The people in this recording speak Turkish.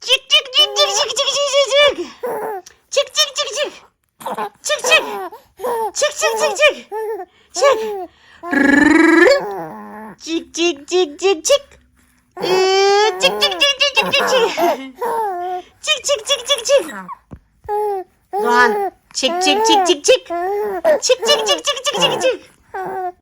Çık çık çık çık çık çık çık çık çık. Çık çık çık çık. Çık çık. Çık çık çık çık. Çık. Çık çık çık çık çık. Çık çık çık çık çık çık çık. Çık çık çık çık çık. Doğan çık çık çık çık çık. Çık çık çık çık çık çık çık.